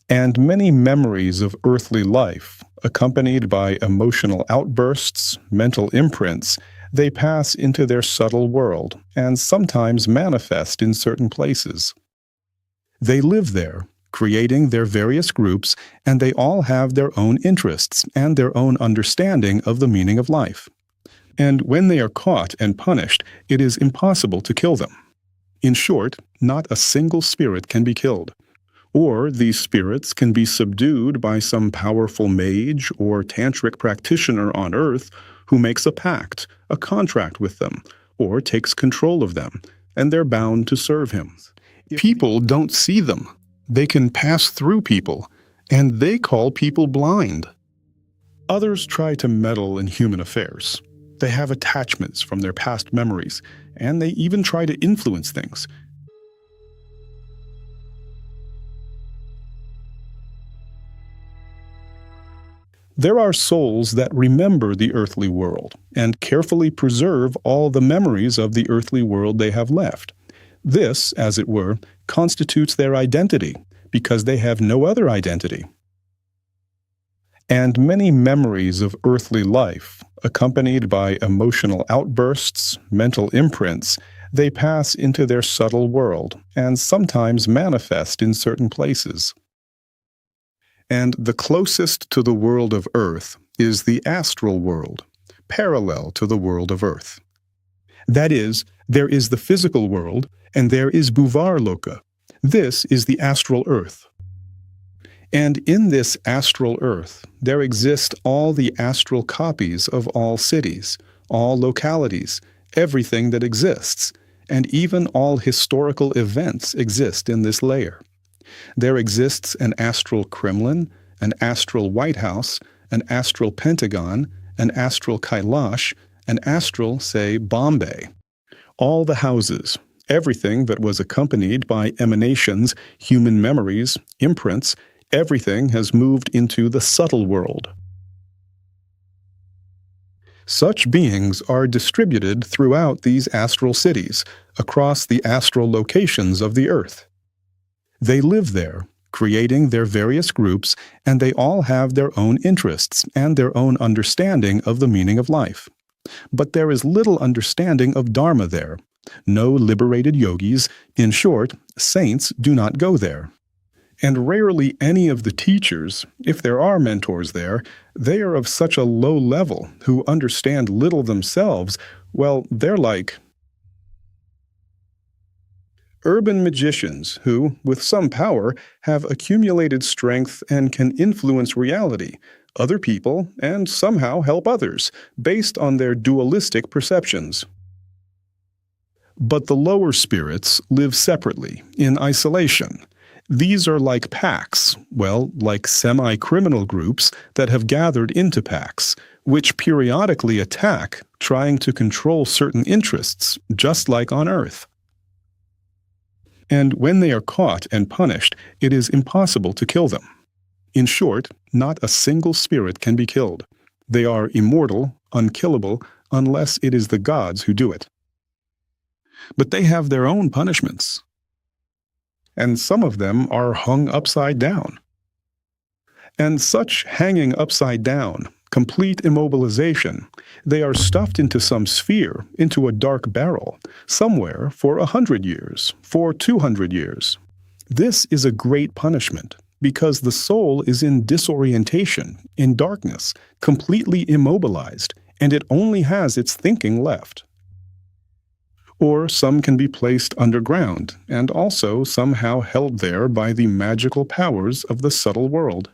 and many memories of earthly life, accompanied by emotional outbursts, mental imprints, they pass into their subtle world and sometimes manifest in certain places. They live there, creating their various groups, and they all have their own interests and their own understanding of the meaning of life. And when they are caught and punished, it is impossible to kill them. In short, not a single spirit can be killed. Or these spirits can be subdued by some powerful mage or tantric practitioner on earth who makes a pact, a contract with them, or takes control of them, and they're bound to serve him. People don't see them. They can pass through people, and they call people blind. Others try to meddle in human affairs. They have attachments from their past memories, and they even try to influence things. There are souls that remember the earthly world and carefully preserve all the memories of the earthly world they have left. This, as it were, constitutes their identity, because they have no other identity. And many memories of earthly life, accompanied by emotional outbursts, mental imprints, they pass into their subtle world and sometimes manifest in certain places. And the closest to the world of earth is the astral world, parallel to the world of earth. That is, there is the physical world, and there is Bhuvar Loka. This is the astral earth. And in this astral earth, there exist all the astral copies of all cities, all localities, everything that exists, and even all historical events exist in this layer. There exists an astral Kremlin, an astral White House, an astral Pentagon, an astral Kailash, an astral, say, Bombay. All the houses, everything that was accompanied by emanations, human memories, imprints, everything has moved into the subtle world. Such beings are distributed throughout these astral cities, across the astral locations of the earth. They live there, creating their various groups, and they all have their own interests and their own understanding of the meaning of life. But there is little understanding of Dharma there. No liberated yogis, in short, saints do not go there. And rarely any of the teachers, if there are mentors there, they are of such a low level who understand little themselves. Well, they're like urban magicians who, with some power, have accumulated strength and can influence reality, other people, and somehow help others, based on their dualistic perceptions. But the lower spirits live separately, in isolation. These are like pacts, well, like semi-criminal groups that have gathered into pacts, which periodically attack, trying to control certain interests, just like on Earth. And when they are caught and punished, it is impossible to kill them. In short, not a single spirit can be killed. They are immortal, unkillable, unless it is the gods who do it. But they have their own punishments. And some of them are hung upside down. And such hanging upside down, complete immobilization, they are stuffed into some sphere, into a dark barrel, somewhere for 100 years, for 200 years. This is a great punishment, because the soul is in disorientation, in darkness, completely immobilized, and it only has its thinking left. Or some can be placed underground, and also somehow held there by the magical powers of the subtle world.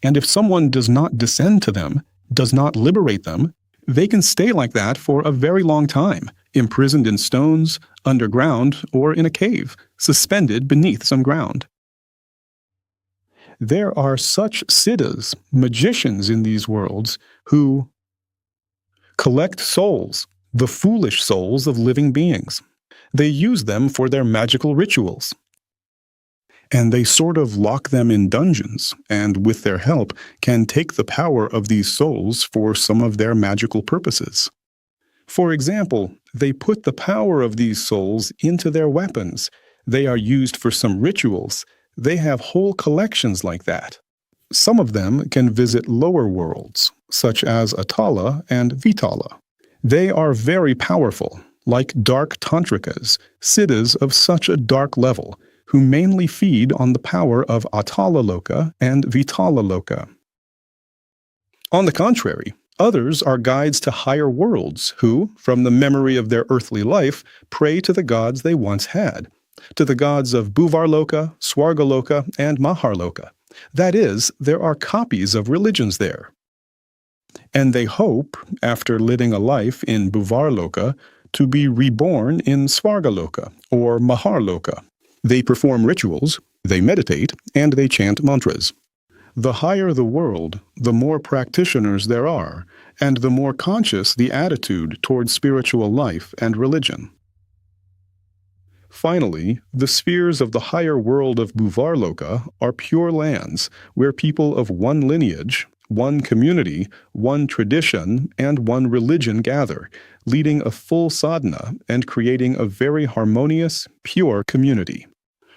And if someone does not descend to them, does not liberate them, they can stay like that for a very long time, imprisoned in stones, underground, or in a cave, suspended beneath some ground. There are such siddhas, magicians in these worlds, who collect souls, the foolish souls of living beings. They use them for their magical rituals. And they sort of lock them in dungeons, and with their help can take the power of these souls for some of their magical purposes. For example, they put the power of these souls into their weapons. They are used for some rituals. They have whole collections like that. Some of them can visit lower worlds, such as Atala and Vitala. They are very powerful, like dark Tantrikas, siddhas of such a dark level, who mainly feed on the power of Atala Loka and Vitala Loka. On the contrary, others are guides to higher worlds who, from the memory of their earthly life, pray to the gods they once had, to the gods of Bhuvar Loka, Swarga Loka, and Mahar Loka. That is, there are copies of religions there. And they hope, after living a life in Bhuvar Loka, to be reborn in Swarga Loka or Mahar Loka. They perform rituals, they meditate, and they chant mantras. The higher the world, the more practitioners there are, and the more conscious the attitude toward spiritual life and religion. Finally, the spheres of the higher world of Bhuvar Loka are pure lands where people of one lineage, one community, one tradition, and one religion gather, leading a full sadhana and creating a very harmonious, pure community,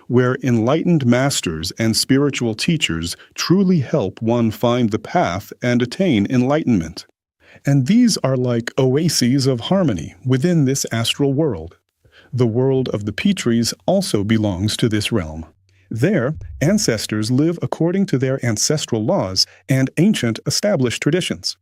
where enlightened masters and spiritual teachers truly help one find the path and attain enlightenment. And these are like oases of harmony within this astral world. The world of the Pitrus also belongs to this realm. There, ancestors live according to their ancestral laws and ancient established traditions.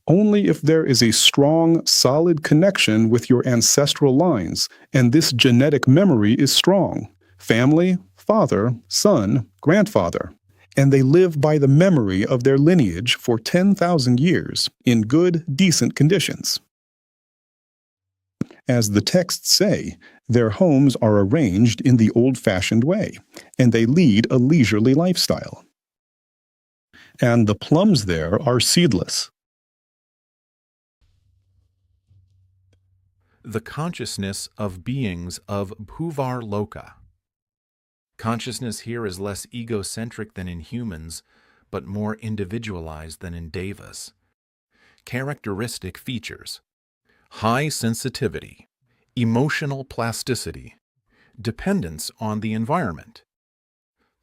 Only if there is a strong, solid connection with your ancestral lines, and this genetic memory is strong, family, father, son, grandfather, and they live by the memory of their lineage for 10,000 years in good, decent conditions. As the texts say, their homes are arranged in the old-fashioned way, and they lead a leisurely lifestyle. And the plums there are seedless. The consciousness of beings of Bhuvar Loka. Consciousness here is less egocentric than in humans, but more individualized than in devas. Characteristic features: high sensitivity, emotional plasticity, dependence on the environment.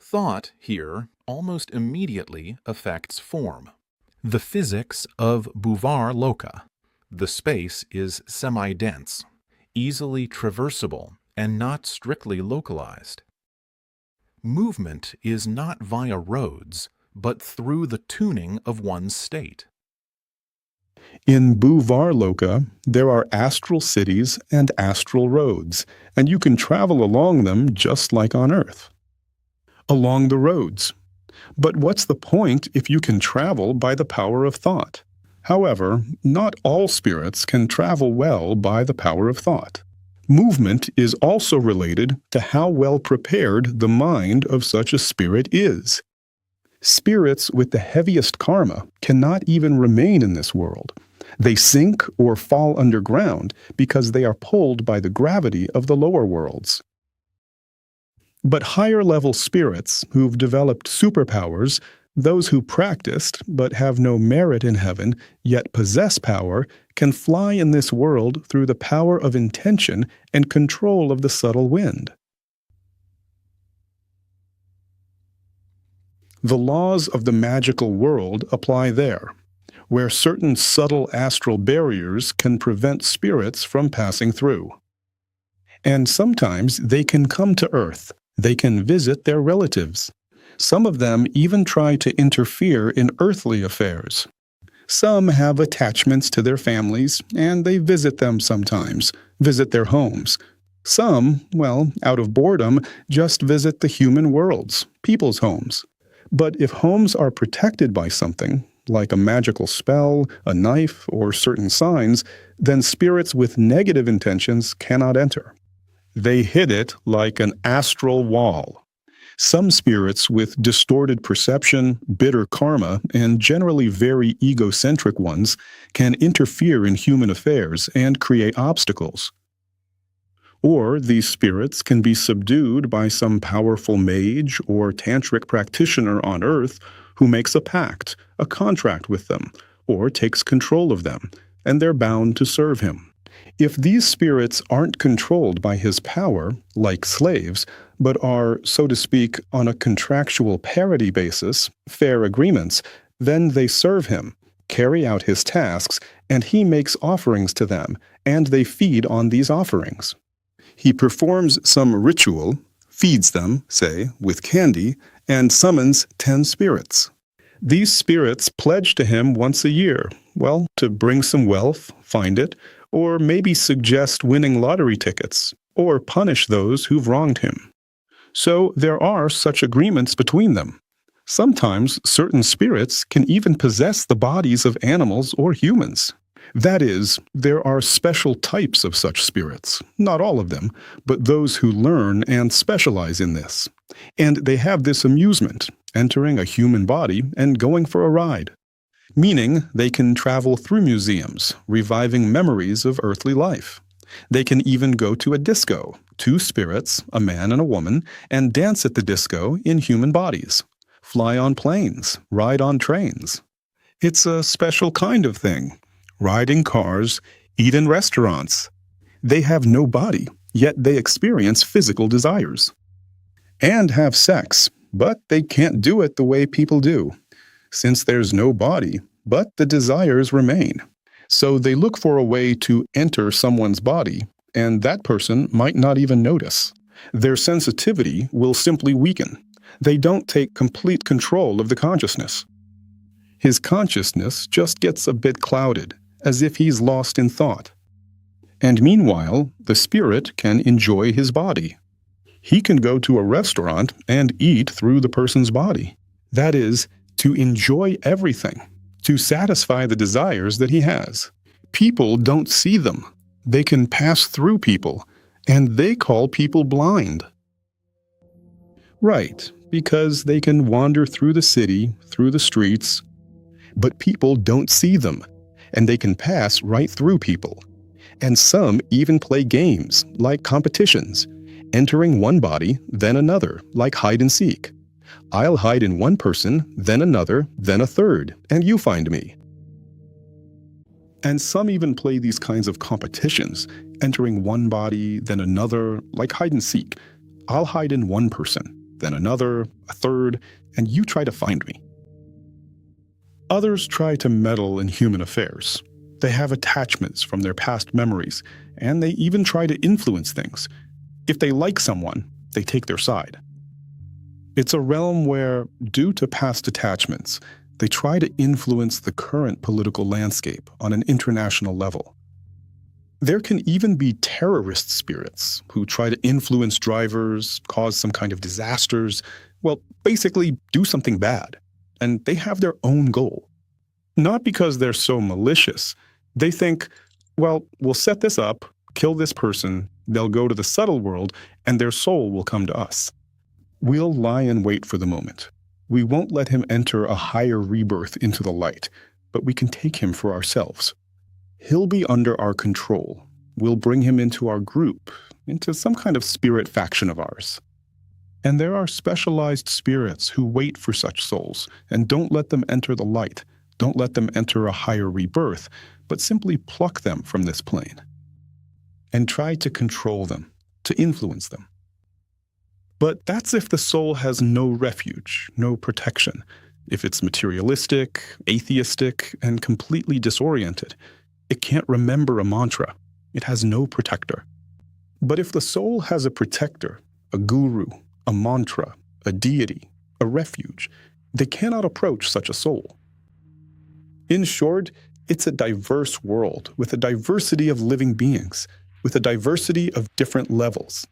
Thought here almost immediately affects form. The physics of Bhuvar Loka. The space is semi-dense, easily traversable, and not strictly localized. Movement is not via roads, but through the tuning of one's state. In Bhuvar Loka, there are astral cities and astral roads, and you can travel along them just like on Earth. Along the roads. But what's the point if you can travel by the power of thought? However, not all spirits can travel well by the power of thought. Movement is also related to how well prepared the mind of such a spirit is. Spirits with the heaviest karma cannot even remain in this world. They sink or fall underground because they are pulled by the gravity of the lower worlds. But higher-level spirits who've developed superpowers, those who practiced but have no merit in heaven yet possess power, can fly in this world through the power of intention and control of the subtle wind. The laws of the magical world apply there, where certain subtle astral barriers can prevent spirits from passing through. And sometimes they can come to Earth. They can visit their relatives. Some of them even try to interfere in earthly affairs. Some have attachments to their families, and they visit them sometimes, visit their homes. Some, well, out of boredom, just visit the human worlds, people's homes. But if homes are protected by something, like a magical spell, a knife, or certain signs, then spirits with negative intentions cannot enter. They hit it like an astral wall. Some spirits with distorted perception, bitter karma, and generally very egocentric ones can interfere in human affairs and create obstacles. Or these spirits can be subdued by some powerful mage or tantric practitioner on Earth who makes a pact, a contract with them, or takes control of them, and they're bound to serve him. If these spirits aren't controlled by his power, like slaves, but are, so to speak, on a contractual parity basis, fair agreements, then they serve him, carry out his tasks, and he makes offerings to them, and they feed on these offerings. He performs some ritual, feeds them, say, with candy, and summons 10 spirits. These spirits pledge to him once a year, well, to bring some wealth, find it, or maybe suggest winning lottery tickets, or punish those who've wronged him. So there are such agreements between them. Sometimes certain spirits can even possess the bodies of animals or humans. That is, there are special types of such spirits, not all of them, but those who learn and specialize in this. And they have this amusement, entering a human body and going for a ride. Meaning they can travel through museums, reviving memories of earthly life. They can even go to a disco, 2 spirits, a man and a woman, and dance at the disco in human bodies. Fly on planes, ride on trains. It's a special kind of thing. Ride in cars, eat in restaurants. They have no body, yet they experience physical desires. And have sex, but they can't do it the way people do, since there's no body, but the desires remain. So they look for a way to enter someone's body, and that person might not even notice. Their sensitivity will simply weaken. They don't take complete control of the consciousness. His consciousness just gets a bit clouded, as if he's lost in thought. And meanwhile, the spirit can enjoy his body. He can go to a restaurant and eat through the person's body. That is, to enjoy everything, to satisfy the desires that he has. People don't see them. They can pass through people, and they call people blind. Right, because they can wander through the city, through the streets, but people don't see them, and they can pass right through people. And some even play games, like competitions, entering one body, then another, like hide and seek. I'll hide in one person, then another, then a third, and you find me. And some even play these kinds of competitions, entering one body, then another, like hide and seek. I'll hide in one person, then another, a third, and you try to find me. Others try to meddle in human affairs. They have attachments from their past memories, and they even try to influence things. If they like someone, they take their side. It's a realm where, due to past attachments, they try to influence the current political landscape on an international level. There can even be terrorist spirits who try to influence drivers, cause some kind of disasters, well, basically do something bad. And they have their own goal. Not because they're so malicious. They think, well, we'll set this up, kill this person, they'll go to the subtle world, and their soul will come to us. We'll lie in wait for the moment. We won't let him enter a higher rebirth into the light, but we can take him for ourselves. He'll be under our control. We'll bring him into our group, into some kind of spirit faction of ours. And there are specialized spirits who wait for such souls and don't let them enter the light, don't let them enter a higher rebirth, but simply pluck them from this plane and try to control them, to influence them. But that's if the soul has no refuge, no protection, if it's materialistic, atheistic, and completely disoriented. It can't remember a mantra. It has no protector. But if the soul has a protector, a guru, a mantra, a deity, a refuge, they cannot approach such a soul. In short, it's a diverse world with a diversity of living beings, with a diversity of different levels,